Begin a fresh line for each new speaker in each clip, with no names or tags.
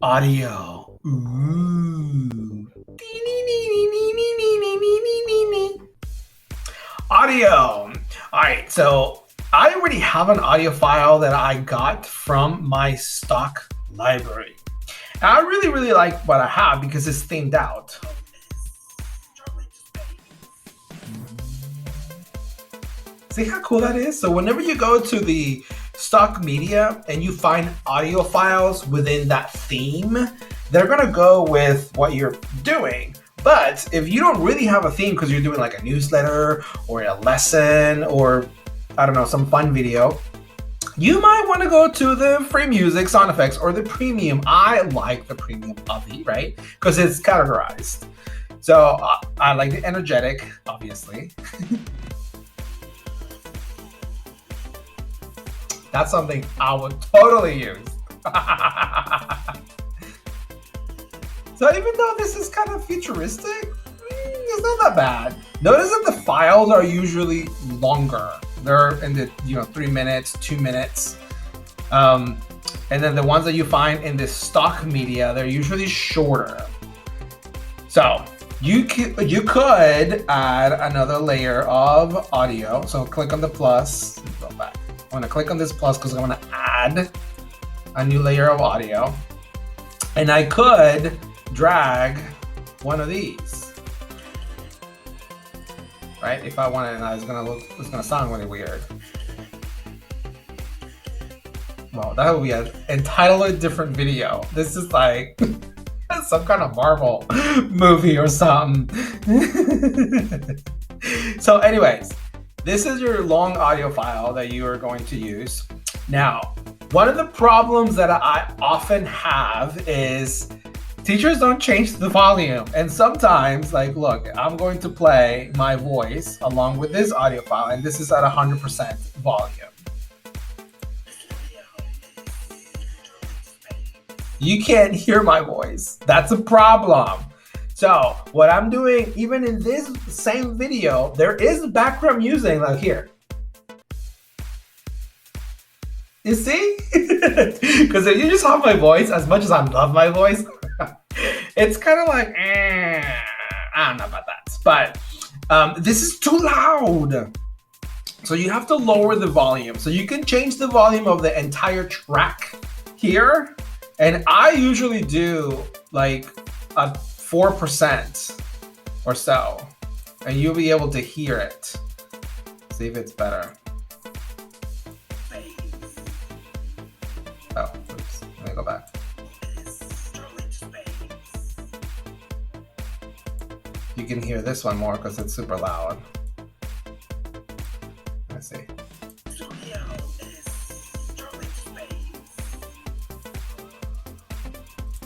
Audio. Ooh. Audio. All right, so I already have an audio file that I got from my stock library. And I really like what I have because it's themed out. See how cool that is? So whenever you go to the stock media and you find audio files within that theme, they're gonna go with what you're doing. But if you don't really have a theme because you're doing like a newsletter or a lesson or I don't know, some fun video, you might want to go to the free music sound effects or the premium. I like the premium Avi, right? Because it's categorized. So I like the energetic, obviously. That's something I would totally use. So even though this is kind of futuristic, it's not that bad. Notice that the files are usually longer. They're in the 3 minutes, 2 minutes. And then the ones that you find in the stock media, they're usually shorter. So you could add another layer of audio. So click on the plus. Go back. I'm gonna click on this plus because I'm gonna add a new layer of audio. And I could drag one of these. Right? If I wanted, it's gonna sound really weird. Well, that would be an entirely different video. This is like some kind of Marvel movie or something. So anyways, this is your long audio file that you are going to use. Now, one of the problems that I often have is teachers don't change the volume. And sometimes, like, look, I'm going to play my voice along with this audio file, and this is at 100% volume. You can't hear my voice. That's a problem. So what I'm doing, even in this same video, there is background music like here. You see? Because if you just have my voice, as much as I love my voice, it's kind of like, I don't know about that. But this is too loud. So you have to lower the volume. So you can change the volume of the entire track here. And I usually do like a 4% or so. And you'll be able to hear it. See if it's better. Oh, oops. Let me go back. You can hear this one more because it's super loud. Let's see.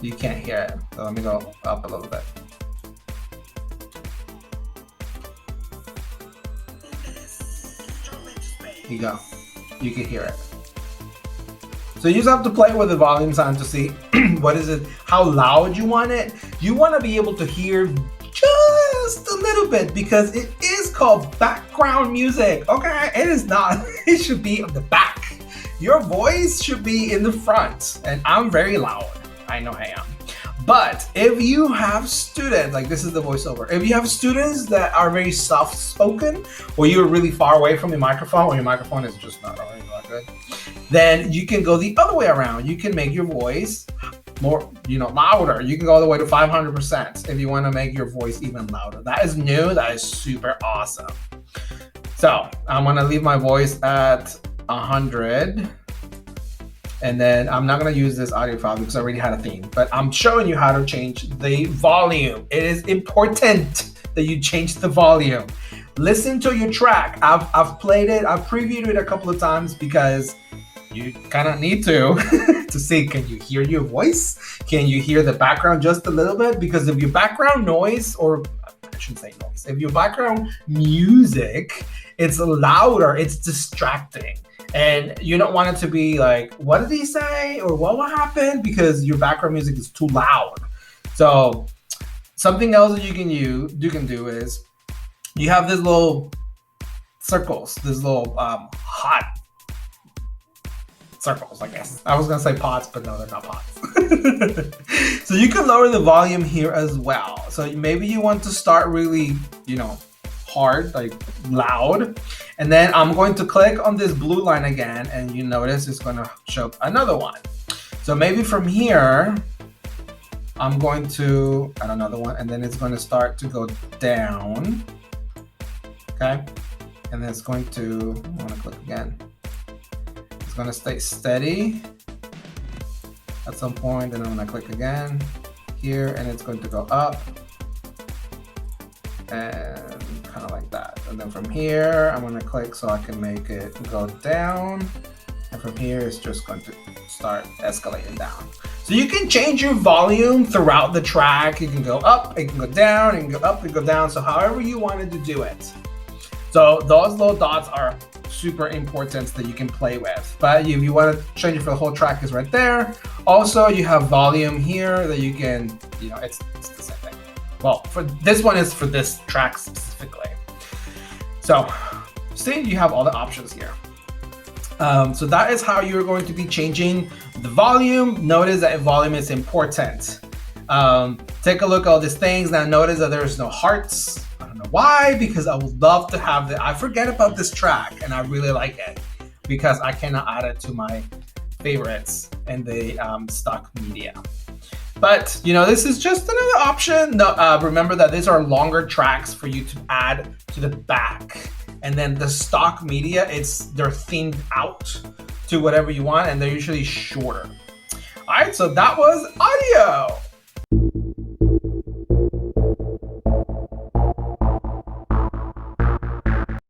You can't hear it. So let me go up a little bit. Here you go. You can hear it. So you just have to play with the volume sound to see what is it, how loud you want it. You want to be able to hear just a little bit because it is called background music. Okay, it is not. It should be on the back. Your voice should be in the front, and I'm very loud. I know I am. But if you have students, like this is the voiceover, if you have students that are very soft spoken, or you're really far away from your microphone, or your microphone is just not really that good, then you can go the other way around. You can make your voice more, louder. You can go all the way to 500% if you want to make your voice even louder. That is new. That is super awesome. So I'm going to leave my voice at 100. And then I'm not going to use this audio file because I already had a theme, but I'm showing you how to change the volume. It is important that you change the volume. Listen to your track. I've played it. I've previewed it a couple of times because you kind of need to see, can you hear your voice? Can you hear the background just a little bit? Because if your background noise, or I shouldn't say noise, if your background music, it's louder, it's distracting. And you don't want it to be like, what did he say? Or what will happen? Because your background music is too loud. So something else that you can do is you have these little circles, this little hot circles, I guess. I was gonna say pots, but no, they're not pots. So you can lower the volume here as well. So maybe you want to start really, you know, hard, like loud. And then I'm going to click on this blue line again, and you notice it's gonna show up another one. So maybe from here, I'm going to add another one, and then it's going to start to go down. Okay, and then it's going to, I want to click again. It's going to stay steady at some point, then I'm going to click again here, and it's going to go up and kind of like that. And then from here, I'm going to click so I can make it go down. And from here, it's just going to start escalating down. So you can change your volume throughout the track. You can go up, it can go down, it can go up, and go down. So however you wanted to do it. So those little dots are super important that you can play with. But if you want to change it for the whole track, is right there. Also, you have volume here that you can, you know, it's the same thing. Well, for this one is for this track specifically. So see, you have all the options here. So that is how you're going to be changing the volume. Notice that volume is important. Take a look at all these things. Now notice that there's no hearts. I don't know why, because I would love to have that. I forget about this track and I really like it because I cannot add it to my favorites in the stock media. But you know, this is just another option. No, remember that these are longer tracks for you to add to the back. And then the stock media, they're themed out to whatever you want, and they're usually shorter. All right, so that was audio.